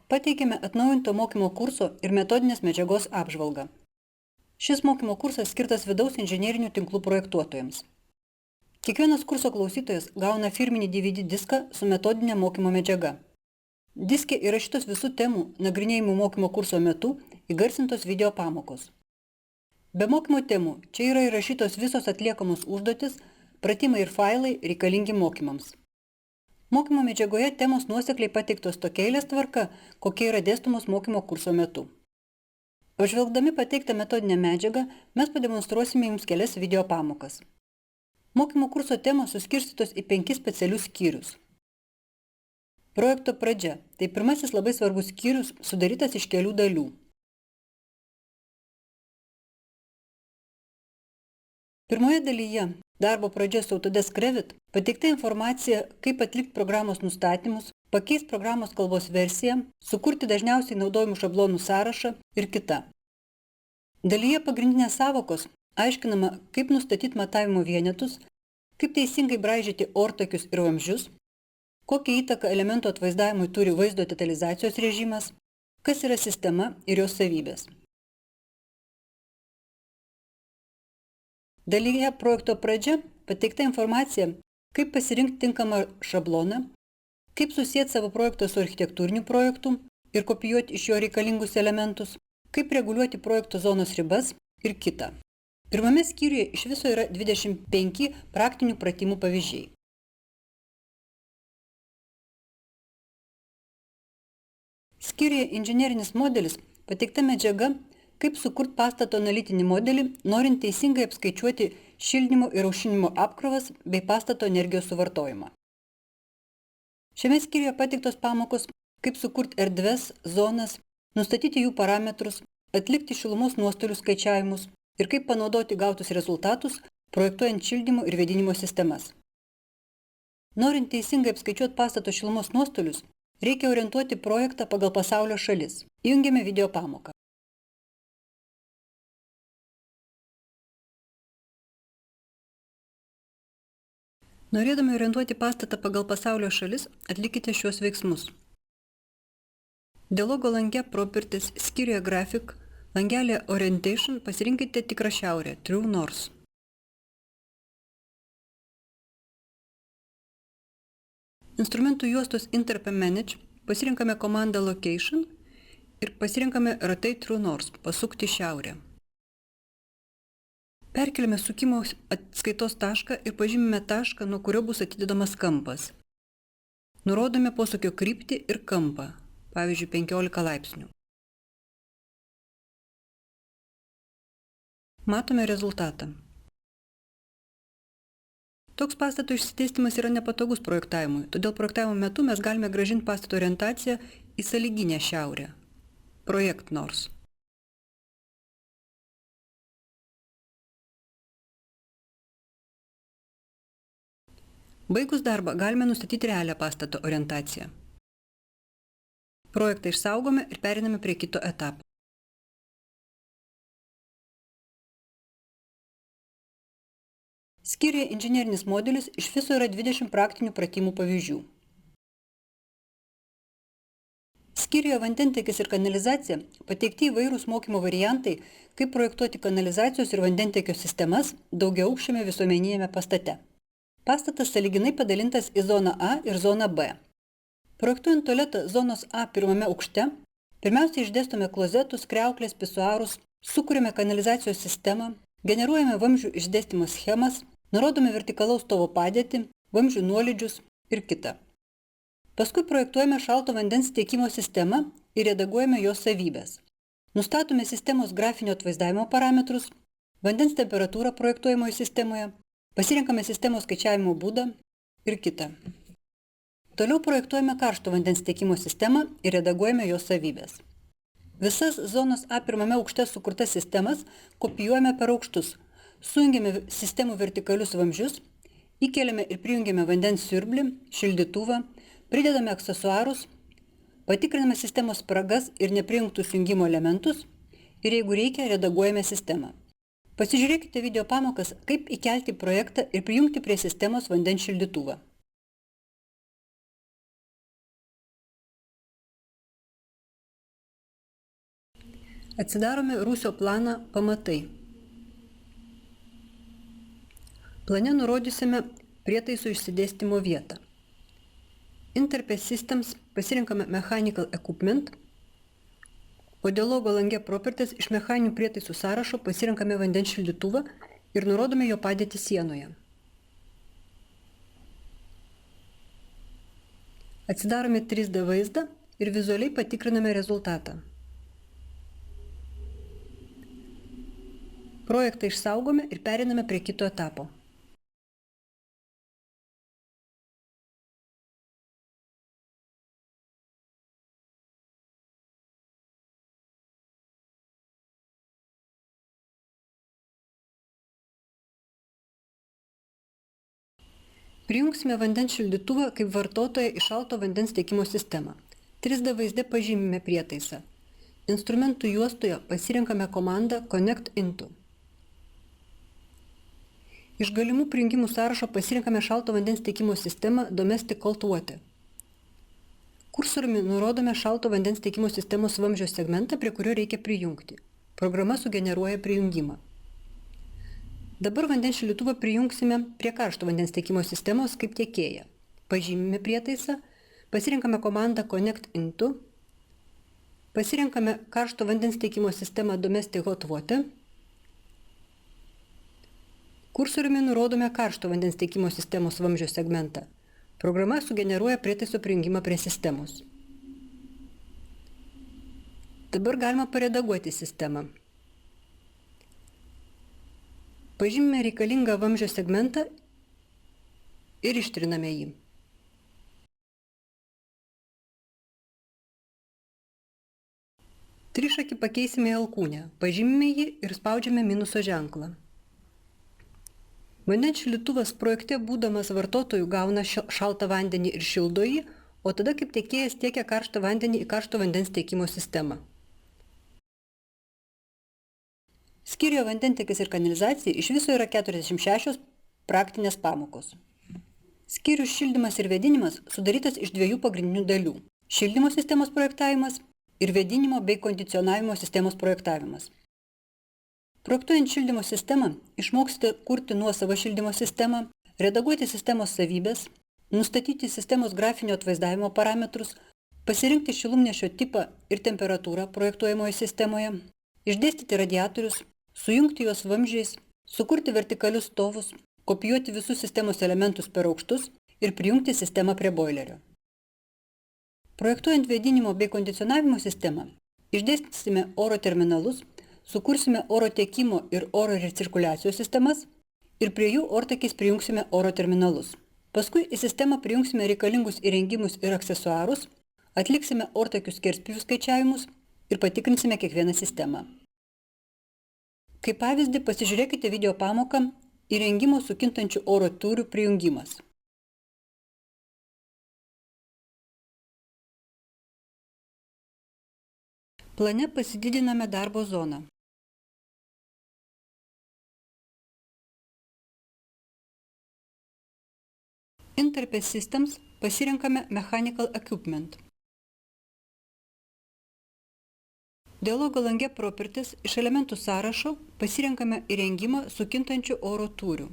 Pateikėme atnaujinto mokymo kurso ir metodinės medžiagos apžvalgą. Šis mokymo kursas skirtas vidaus inžinerinių tinklų projektuotojams. Kiekvienas kurso klausytojas gauna firminį DVD diską su metodinė mokymo medžiaga. Diske įrašytos visų temų nagrinėjimų mokymo kurso metu įgarsintos video pamokos. Be mokymo temų čia yra įrašytos visos atliekamos užduotis, pratimai ir failai reikalingi mokymams. Mokymo medžiagoje temos nuosekliai pateiktos tokia eilės tvarka, kokie yra dėstomos mokymo kurso metu. Apžvelgdami pateiktą metodinę medžiagą, mes pademonstruosime jums kelias video pamokas. Mokymo kurso temos suskirstytos į 5 specialius skyrius. Projekto pradžia – tai pirmasis labai svarbus skyrius, sudarytas iš kelių dalių. Pirmoje dalyje darbo pradžia su Autodesk Revit pateikta informacija, kaip atlikti programos nustatymus, pakeisti programos kalbos versiją, sukurti dažniausiai naudojimų šablonų sąrašą ir kita. Dalyje pagrindinės savokos aiškinama, kaip nustatyti matavimo vienetus, kaip teisingai braižyti ortakius ir vamzdžius, kokią įtaką elemento atvaizdavimui turi vaizdo detalizacijos režimas, kas yra sistema ir jos savybės. Dalyje projekto pradžia pateikta informacija, kaip pasirinkti tinkamą šabloną, kaip susieti savo projektą su architektūriniu projektu ir kopijuoti iš jo reikalingus elementus, kaip reguliuoti projekto zonos ribas ir kita. Pirmame skyriuje iš viso yra 25 praktinių pratimų pavyzdžiai. Skyriuje inžinerinis modelis pateikta medžiaga, kaip sukurti pastato analitinį modelį, norint teisingai apskaičiuoti šildymo ir aušinimo apkrovas bei pastato energijos suvartojimą. Šiame skyriuje pateiktos pamokos, kaip sukurti erdves, zonas, nustatyti jų parametrus, atlikti šilumos nuostolių skaičiavimus ir kaip panaudoti gautus rezultatus, projektuojant šildymo ir vėdinimo sistemas. Norint teisingai apskaičiuoti pastato šilumos nuostolius, reikia orientuoti projektą pagal pasaulio šalis. Įjungiame video pamoką. Norėdami orientuoti pastatą pagal pasaulio šalis, atlikite šiuos veiksmus. Dialogo lange Properties skyriuje Graphic, langelėje Orientation pasirinkite tikrą šiaurę, True North. Instrumentų juostos Interp Manage pasirinkame komandą Location ir pasirinkame Rotate True North, pasukti šiaurę. Perkeliame sukimo atskaitos tašką ir pažymime tašką, nuo kurio bus atidedamas kampas. Nurodome posūkio kryptį ir kampą, pavyzdžiui 15 laipsnių. Matome rezultatą. Toks pastato išsidėstymas yra nepatogus projektavimui, todėl projektavimo metu mes galime grąžinti pastato orientaciją į sąlyginę šiaurę, Project North. Baigus darbą galime nustatyti realią pastato orientaciją. Projektą išsaugome ir periname prie kito etapo. Skyriuje inžinerinis modelis iš viso yra 20 praktinių pratimų pavyzdžių. Skyriuje vandentiekis ir kanalizacija pateikti įvairūs mokymo variantai, kaip projektuoti kanalizacijos ir vandentiekio sistemas daugiaaukščiame visuomeniniame pastate. Pastatas sąlyginai padalintas į zoną A ir zoną B. Projektuojant tualetą zonos A pirmame aukšte, pirmiausia išdėstome klozetus, kriauklės, pisuarus, sukuriame kanalizacijos sistemą, generuojame vamzdžių išdėstymo schemas, nurodome vertikalaus stovo padėtį, vamzdžių nuolydžius ir kita. Paskui projektuojame šalto vandens tiekimo sistemą ir redaguojame jos savybės. Nustatome sistemos grafinio atvaizdavimo parametrus, vandens temperatūrą projektuojamoje sistemoje, pasirinkame sistemos skaičiavimo būdą ir kitą. Toliau projektuojame karšto vandens tiekimo sistemą ir redaguojame jos savybės. Visas zonos A pirmame aukšte sukurtas sistemas kopijuojame per aukštus, sujungiame sistemų vertikalius vamzdžius, įkeliame ir prijungiame vandens siurblį, šildytuvą, pridedame aksesuarus, patikriname sistemos spragas ir neprijungtus jungimo elementus ir jeigu reikia, redaguojame sistemą. Pasižiūrėkite video pamokas, kaip įkelti projektą ir prijungti prie sistemos vandens šildytuvą. Atsidarome rūsio planą pamatai. Plane nurodysime prietaisų išsidėstymo vietą. Interface Systems pasirinkame Mechanical Equipment, o dialogo lange Properties iš mechaninių prietaisų sąrašo pasirinkame vandens šildytuvą ir nurodome jo padėtį sienoje. Atsidarome 3D vaizdą ir vizualiai patikriname rezultatą. Projektą išsaugome ir pereiname prie kito etapo. Prijungsime vandens šildytuvą kaip vartotoją į šalto vandens tiekimo sistemą. 3D vaizde pažymime prietaisą. Instrumentų juostoje pasirinkame komandą Connect Into. Iš galimų prijungimų sąrašo pasirinkame šalto vandens tiekimo sistemą Domestic Cold Water. Kursoriumi nurodome šalto vandens tiekimo sistemos vamzdžio segmentą, prie kurio reikia prijungti. Programa sugeneruoja prijungimą. Dabar vandens šildytuvą prijungsime prie karšto vandens tiekimo sistemos kaip tiekėją. Pažymime prietaisą, pasirinkame komandą Connect Into, pasirinkame karšto vandens tiekimo sistemą Domestic Hot Water, kursoriumi nurodome karšto vandens tiekimo sistemos vamzdžio segmentą. Programa sugeneruoja prietaiso prijungimą prie sistemos. Dabar galima paredaguoti sistemą. Pažymime reikalingą vamzdžio segmentą ir ištriname jį. Trišakį pakeisime į alkūnę, pažymime jį ir spaudžiame minuso ženklą. Vandens šildytuvas projekte būdamas vartotojų gauna šaltą vandenį ir šildo jį, o tada kaip tiekėjas tiekia karštą vandenį į karšto vandens tiekimo sistemą. Skyriuje vandentiekis ir kanalizacija iš viso yra 46 praktinės pamokos. Skyrius šildymas ir vėdinimas sudarytas iš 2 pagrindinių dalių – šildymo sistemos projektavimas ir vėdinimo bei kondicionavimo sistemos projektavimas. Projektuojant šildymo sistemą, išmoksite kurti nuosavą šildymo sistemą, redaguoti sistemos savybės, nustatyti sistemos grafinio atvaizdavimo parametrus, pasirinkti šilumnešio tipą ir temperatūrą projektuojamoje sistemoje, išdėstyti radiatorius, sujungti juos vamzdžiais, sukurti vertikalius stovus, kopijuoti visus sistemos elementus per aukštus ir prijungti sistemą prie boilerio. Projektuojant vėdinimo bei kondicionavimo sistemą, išdėstysime oro terminalus, sukursime oro tiekimo ir oro recirkuliacijos sistemas ir prie jų ortakiais prijungsime oro terminalus. Paskui į sistemą prijungsime reikalingus įrengimus ir aksesuarus, atliksime ortakių skerspjūvių skaičiavimus ir patikrinsime kiekvieną sistemą. Kaip pavyzdį pasižiūrėkite video pamoką įrengimo su kintančiu oro tūriu prijungimas. Plane pasididiname darbo zoną. Interface Systems pasirenkame Mechanical Equipment. Dialogo lange Properties iš elementų sąrašo pasirenkame įrengimą su kintančiu oro tūriu.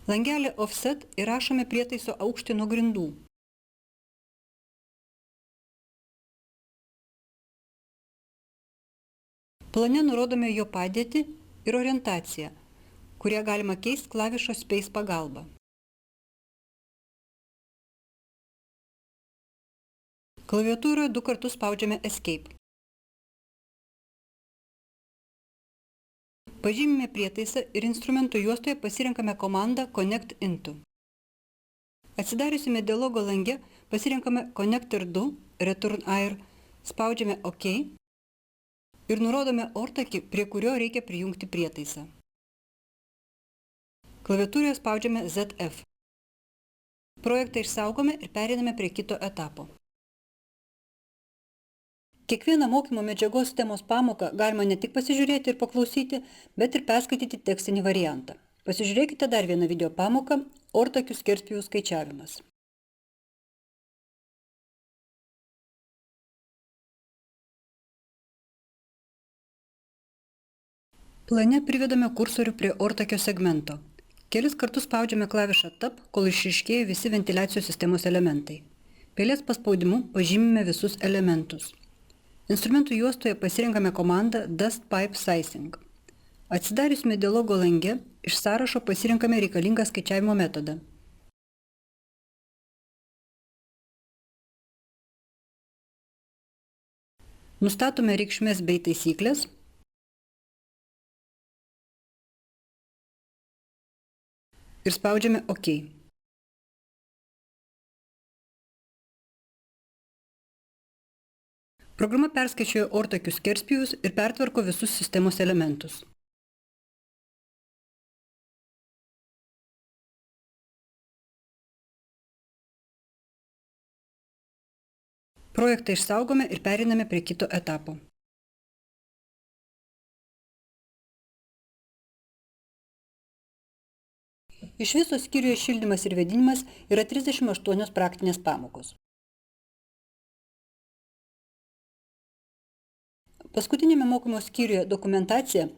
Langelį Offset įrašome prietaiso aukštį nuo grindų. Plane nurodome jo padėtį ir orientaciją, kurią galima keisti klavišo Space pagalba. Klaviatūroje 2 kartus spaudžiame Escape. Pažymime prietaisą ir instrumentų juostoje pasirenkame komandą Connect Into. Atsidariusime dialogo lange pasirenkame Connector 2, Return Air, spaudžiame OK ir nurodome ortakį, prie kurio reikia prijungti prietaisą. Klaviatūroje spaudžiame ZF. Projektą išsaugome ir pereiname prie kito etapo. Kiekvieną mokymo medžiagos temos pamoką galima ne tik pasižiūrėti ir paklausyti, bet ir perskaityti tekstinį variantą. Pasižiūrėkite dar vieną video pamoką – ortakių skerspjūvių skaičiavimas. Plane privedame kursorių prie ortakio segmento. Kelis kartus spaudžiame klavišą Tab, kol išryškėja visi ventiliacijos sistemos elementai. Pelės paspaudimu pažymime visus elementus. Instrumentų juostoje pasirenkame komandą Dust Pipe Sizing. Atsidariusime dialogo lange, iš sąrašo pasirenkame reikalingą skaičiavimo metodą. Nustatome reikšmes bei taisyklės. Ir spaudžiame OK. Programa perskaičiuoja ortakių skerspjūvius ir pertvarko visus sistemos elementus. Projektą išsaugome ir pereiname prie kito etapo. Iš viso skyriuje šildymas ir vėdinimas yra 38 praktinės pamokos. Paskutinėme mokymo skyriuje dokumentacija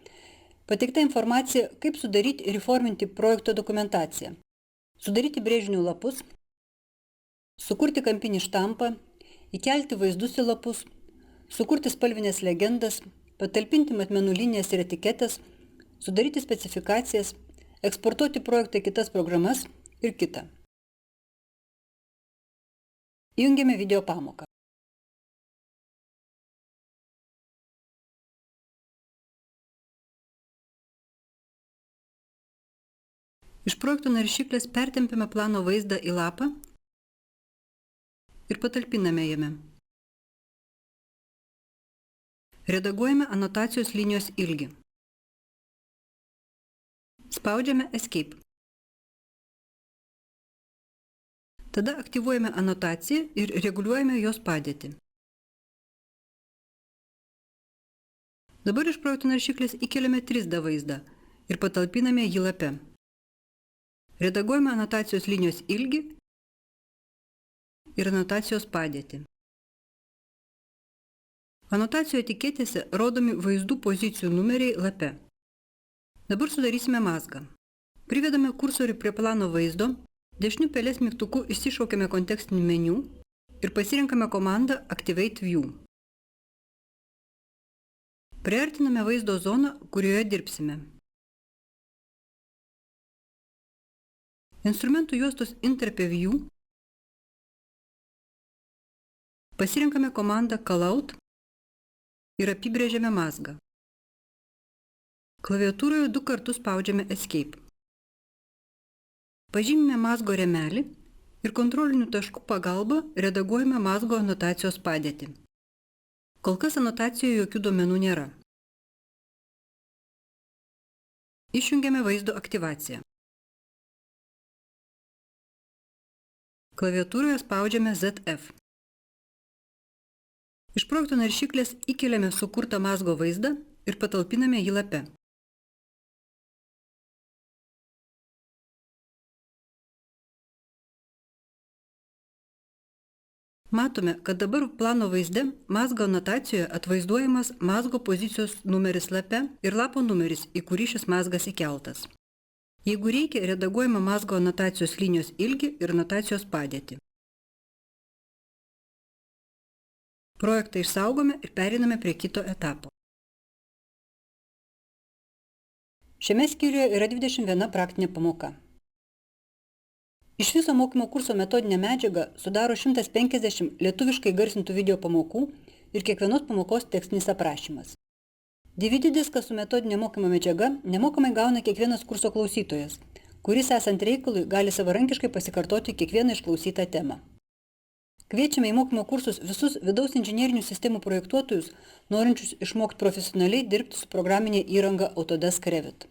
pateikta informacija, kaip sudaryti ir įforminti projekto dokumentaciją, sudaryti brėžinių lapus, sukurti kampinį štampą, įkelti vaizdus į lapus, sukurti spalvinės legendas, patalpinti matmenų linijas ir etiketės, sudaryti specifikacijas, eksportuoti projektą į kitas programas ir kita. Įjungiame video pamoką. Iš projekto naršyklės pertempiame plano vaizdą į lapą ir patalpiname jame. Redaguojame anotacijos linijos ilgį. Spaudžiame Escape. Tada aktyvuojame anotaciją ir reguliuojame jos padėtį. Dabar iš projekto naršyklės įkeliame 3D vaizdą ir patalpiname jį lape. Redaguojame anotacijos linijos ilgį ir anotacijos padėtį. Anotacijų etiketėse rodomi vaizdų pozicijų numeriai lape. Dabar sudarysime mazgą. Privedame kursorių prie plano vaizdo, dešiniu pelės mygtuku išsišaukiame kontekstinį meniu ir pasirenkame komandą Activate View. Priartiname vaizdo zoną, kurioje dirbsime. Instrumentų juostos Interpė View pasirenkame komandą Callout ir apibrėžiame mazgą. Klaviatūroje 2 kartus spaudžiame Escape. Pažymime mazgo rėmelį ir kontrolinių taškų pagalba redaguojame mazgo anotacijos padėtį. Kol kas anotacijoje jokių duomenų nėra. Išjungiame vaizdo aktyvaciją. Klaviatūroje spaudžiame ZF. Iš projekto naršyklės įkeliame sukurtą mazgo vaizdą ir patalpiname jį lape. Matome, kad dabar plano vaizde mazgo anotacijoje atvaizduojamas mazgo pozicijos numeris lape ir lapo numeris, į kurį šis mazgas įkeltas. Jeigu reikia, redaguojame mazgo anotacijos linijos ilgį ir anotacijos padėtį. Projektą išsaugome ir pereiname prie kito etapo. Šiame skyriuje yra 21 praktinė pamoka. Iš viso mokymo kurso metodinė medžiaga sudaro 150 lietuviškai garsintų video pamokų ir kiekvienos pamokos tekstinis aprašymas. DVD diską su metodinė mokymo medžiaga nemokamai gauna kiekvienas kurso klausytojas, kuris esant reikalui gali savarankiškai pasikartoti kiekvieną išklausytą temą. Kviečiame į mokymo kursus visus vidaus inžinerinių sistemų projektuotojus, norinčius išmokti profesionaliai dirbti su programinė įranga Autodesk Revit.